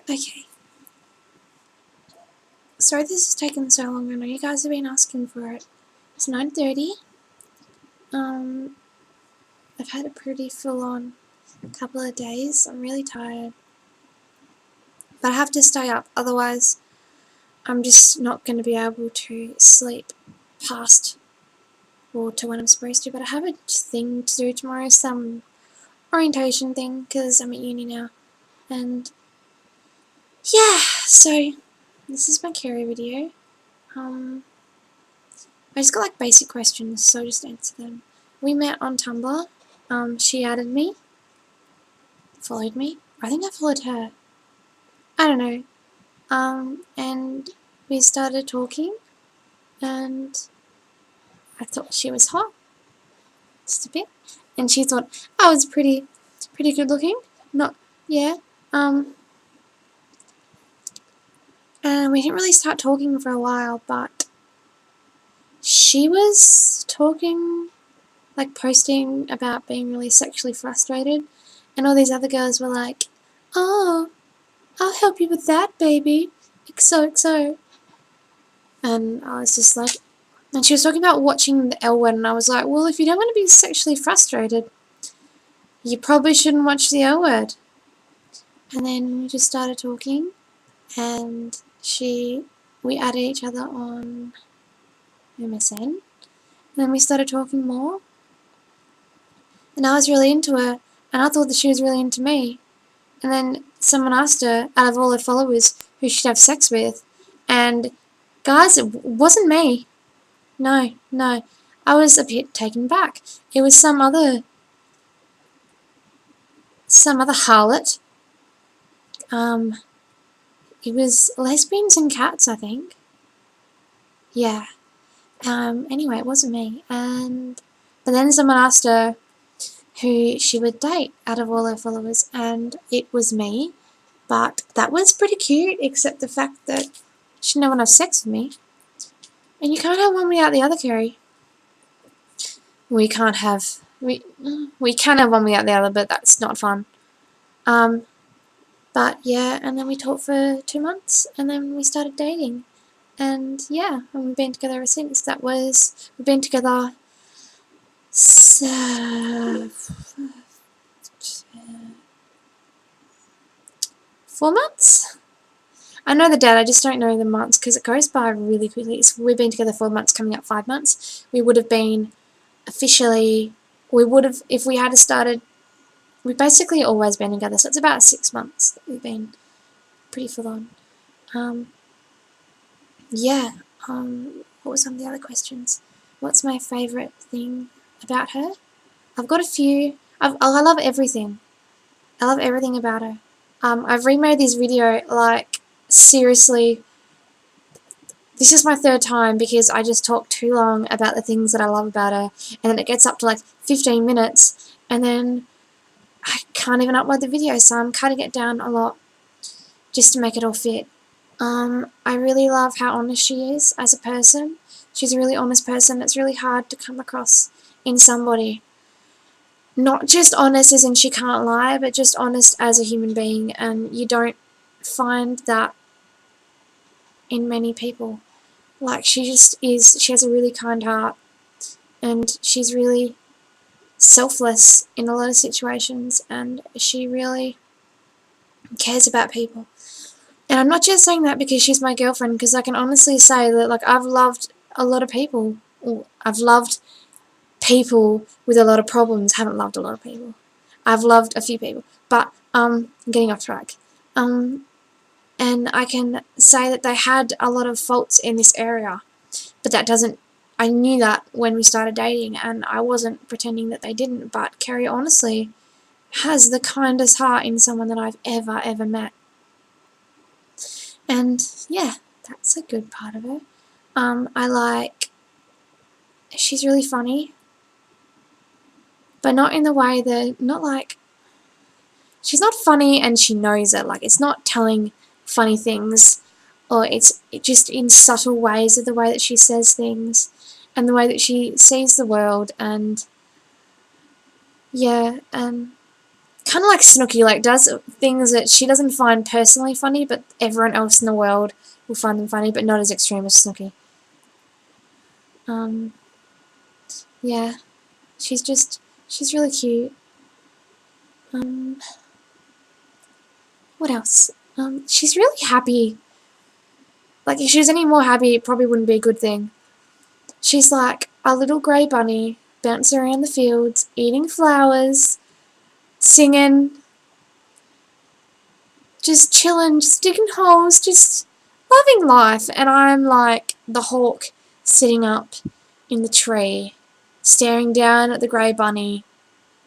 Okay. Sorry this has taken so long. I know you guys have been asking for it. It's 9:30. I've had a pretty full-on couple of days. I'm really tired. But I have to stay up, otherwise I'm just not going to be able to sleep past or to when I'm supposed to. But I have a thing to do tomorrow, some orientation thing, because I'm at uni now. And yeah, so this is my Carrie video. I just got like basic questions, so I'll just answer them. We met on Tumblr. She added me, followed me. I think I followed her. I don't know. And we started talking, and I thought she was hot, just a bit, and she thought I was pretty good looking. Not, yeah. And we didn't really start talking for a while, but she was talking, like posting about being really sexually frustrated, and all these other girls were like, "Oh, I'll help you with that, baby. XOXO." And I was just like, and she was talking about watching the L Word, and I was like, well, if you don't want to be sexually frustrated, you probably shouldn't watch the L Word. And then we just started talking, and we added each other on MSN, and then we started talking more, and I was really into her, and I thought that she was really into me. And then someone asked her, out of all her followers, who she'd have sex with, and guys, it wasn't me. No. I was a bit taken back. It was some other harlot. It was Lesbians and Cats, I think. Yeah. Anyway, it wasn't me. But then someone asked her who she would date out of all her followers, and it was me. But that was pretty cute, except the fact that she didn't want to have sex with me. And you can't have one without the other, Carrie. We can have one without the other, but that's not fun. But yeah, and then we talked for 2 months, and then we started dating. And yeah, and we've been together ever since. We've been together 4 months? I know the date, I just don't know the months, because it goes by really quickly. So we've been together 4 months, coming up 5 months. We would have been if we had started, we've basically always been together, so it's about 6 months that we've been pretty full on. Yeah, what were some of the other questions? What's my favourite thing about her? I've got a few. I love everything. I love everything about her. I've remade this video, like, seriously, this is my 3rd time because I just talk too long about the things that I love about her, and then it gets up to like 15 minutes, and then I can't even upload the video, so I'm cutting it down a lot just to make it all fit. I really love how honest she is as a person. She's a really honest person. It's really hard to come across in somebody. Not just honest as in she can't lie, but just honest as a human being, and you don't find that in many people. Like, she just is, she has a really kind heart, and she's really selfless in a lot of situations, and she really cares about people. And I'm not just saying that because she's my girlfriend, because I can honestly say that, like, I've loved a lot of people. I've loved people with a lot of problems. Haven't loved a lot of people. I've loved a few people. But, I'm getting off track. And I can say that they had a lot of faults in this area. But that doesn't, I knew that when we started dating, and I wasn't pretending that they didn't. But Carrie honestly has the kindest heart in someone that I've ever met. And yeah, that's a good part of her. She's really funny, but not in the way that, not like, she's not funny and she knows it. Like, it's not telling funny things, or it's just in subtle ways of the way that she says things and the way that she sees the world. And yeah, kind kind of like Snooki, like does things that she doesn't find personally funny, but everyone else in the world will find them funny, but not as extreme as Snooki. Yeah, she's really cute. What else? She's really happy. Like, if she was any more happy, it probably wouldn't be a good thing. She's like a little grey bunny, bouncing around the fields, eating flowers, singing, just chilling, just digging holes, just loving life. And I'm like the hawk sitting up in the tree, staring down at the grey bunny,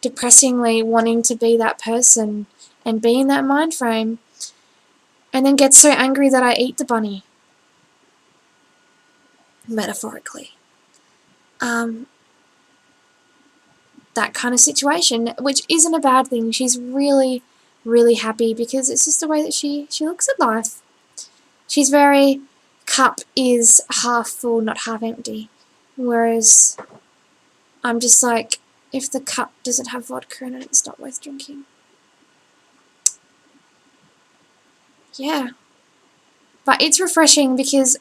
depressingly wanting to be that person and be in that mind frame, and then get so angry that I eat the bunny. Metaphorically. That kind of situation, which isn't a bad thing. She's really, really happy because it's just the way that she looks at life. She's very, cup is half full, not half empty. Whereas I'm just like, if the cup doesn't have vodka in it, it's not worth drinking. Yeah. But it's refreshing because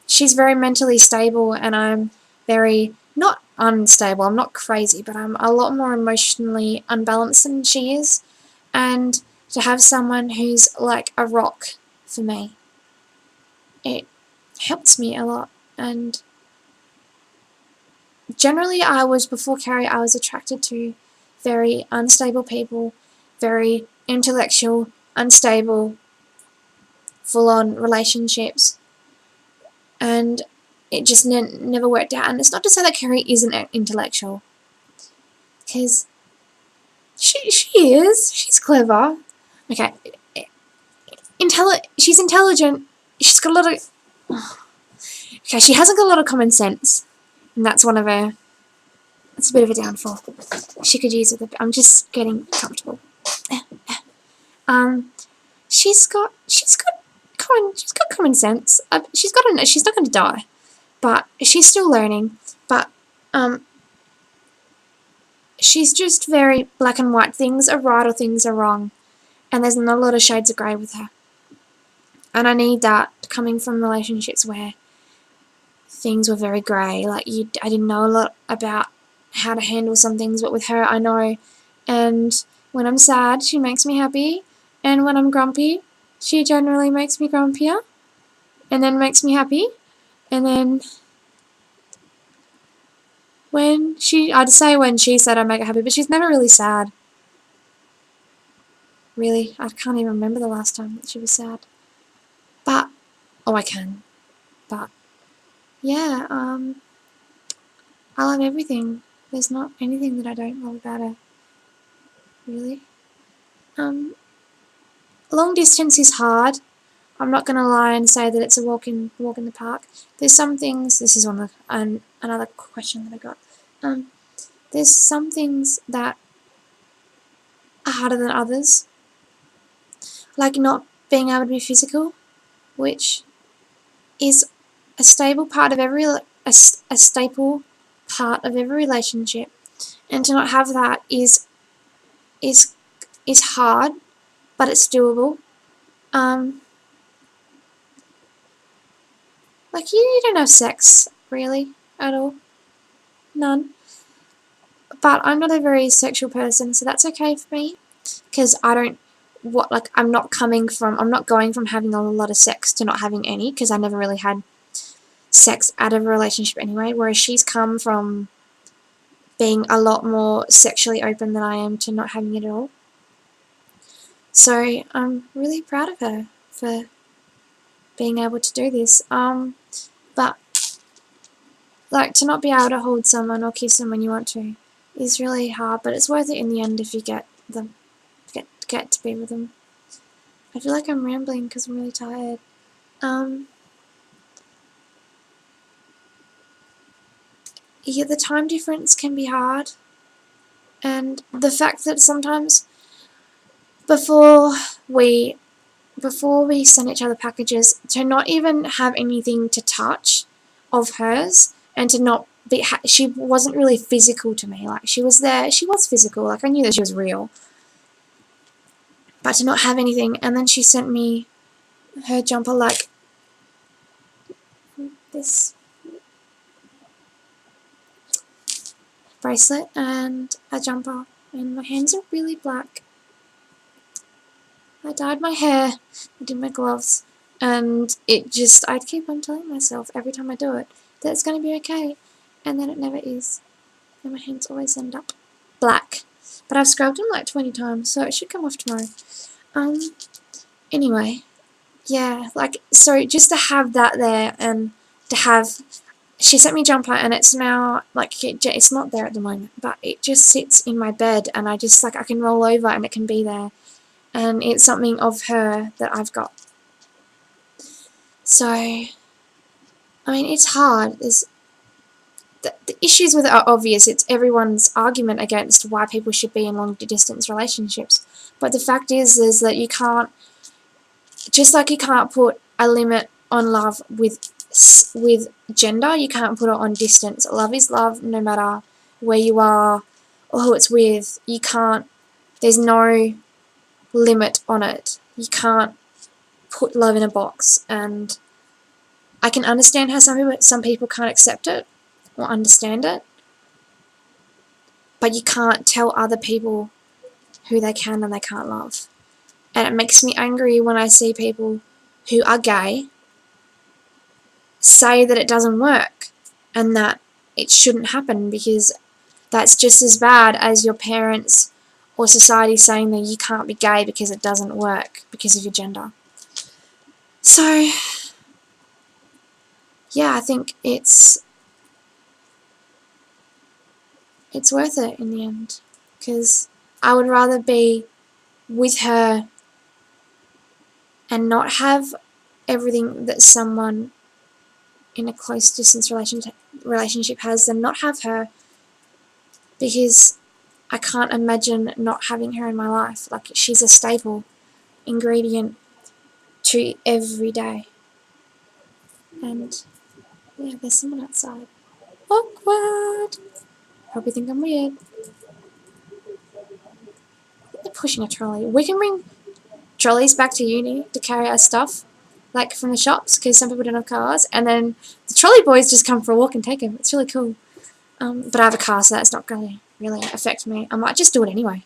she's very mentally stable and I'm very, not unstable, I'm not crazy, but I'm a lot more emotionally unbalanced than she is. And to have someone who's like a rock for me, it helps me a lot. And generally before Carrie, I was attracted to very unstable people, very intellectual, unstable, full-on relationships. And it just never worked out. And it's not to say that Carrie isn't intellectual, because she is. She's clever. Okay. She's intelligent. She's got a lot of... Okay, she hasn't got a lot of common sense. And that's one of her... It's a bit of a downfall. She could use it. I'm just getting comfortable. She's got common sense. She's not going to die, but she's still learning. But she's just very black and white. Things are right or things are wrong, and there's not a lot of shades of grey with her. And I need that coming from relationships where things were very grey. Like I didn't know a lot about how to handle some things, but with her I know. And when I'm sad, she makes me happy, and when I'm grumpy, she generally makes me grumpier, and then makes me happy, and then I'd say when she's sad I make her happy, but she's never really sad. Really, I can't even remember the last time that she was sad. But, oh I can, but, yeah, I love everything. There's not anything that I don't love about her, really. Long distance is hard. I'm not going to lie and say that it's a walk in the park. There's some things, this is another question that I got. There's some things that are harder than others, like not being able to be physical, which is a staple part of every relationship, and to not have that is hard, but it's doable. Like you don't have sex really at all, none. But I'm not a very sexual person, so that's okay for me, because I'm not going from having a lot of sex to not having any, because I never really had sex out of a relationship anyway, whereas she's come from being a lot more sexually open than I am to not having it at all. So I'm really proud of her for being able to do this. But like to not be able to hold someone or kiss them when you want to is really hard, but it's worth it in the end if you get to be with them. I feel like I'm rambling because I'm really tired. Yeah, the time difference can be hard, and the fact that sometimes before we send each other packages, to not even have anything to touch of hers, and to not be she wasn't really physical to me. Like she was there, she was physical, like I knew that she was real, but to not have anything. And then she sent me her jumper like this bracelet and a jumper, and my hands are really black. I dyed my hair, I did my gloves, and I'd keep on telling myself every time I do it that it's going to be okay, and then it never is, and my hands always end up black. But I've scrubbed them like 20 times, so it should come off tomorrow. Anyway, yeah, like, so just to have that there, and to have, she sent me a jumper, and it's now, like, it's not there at the moment, but it just sits in my bed, and I just, like, I can roll over and it can be there. And it's something of her that I've got. So, I mean, it's hard. The issues with it are obvious. It's everyone's argument against why people should be in long-distance relationships. But the fact is that you can't, just like you can't put a limit on love with gender, you can't put it on distance. Love is love no matter where you are or who it's with. You can't, there's no limit on it. You can't put love in a box, and I can understand how some people can't accept it or understand it, but you can't tell other people who they can and they can't love. And it makes me angry when I see people who are gay say that it doesn't work and that it shouldn't happen, because that's just as bad as your parents or society saying that you can't be gay because it doesn't work because of your gender. So, yeah, I think it's worth it in the end, because I would rather be with her and not have everything that someone in a close distance relationship has than not have her, because I can't imagine not having her in my life. Like, she's a staple ingredient to every day. And yeah, there's someone outside. Awkward. Probably think I'm weird. They're pushing a trolley. We can bring trolleys back to uni to carry our stuff, like from the shops, because some people don't have cars, and then the trolley boys just come for a walk and take them. It's really cool. But I have a car, so that's not going to really affect me. I might just do it anyway.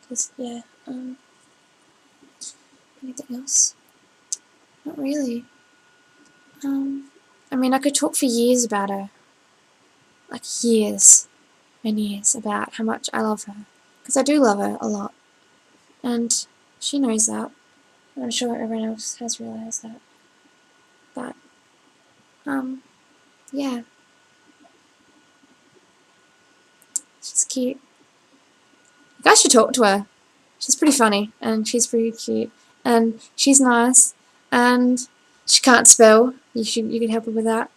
Cause, yeah, anything else? Not really. I mean, I could talk for years about her. Like, years and years about how much I love her. Because I do love her a lot. And she knows that. And I'm sure everyone else has realised that. But, yeah. She's cute. You guys should talk to her. She's pretty funny, and she's pretty cute, and she's nice, and she can't spell. You could help her with that.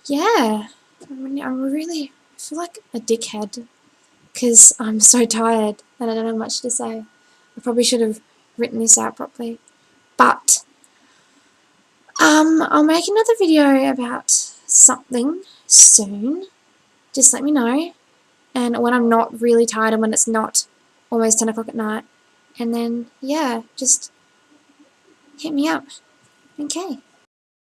Yeah. I mean, I feel like a dickhead because I'm so tired and I don't have much to say. I probably should have written this out properly. But I'll make another video about something soon. Just let me know. And when I'm not really tired and when it's not almost 10 o'clock at night. And then, yeah, just hit me up. Okay.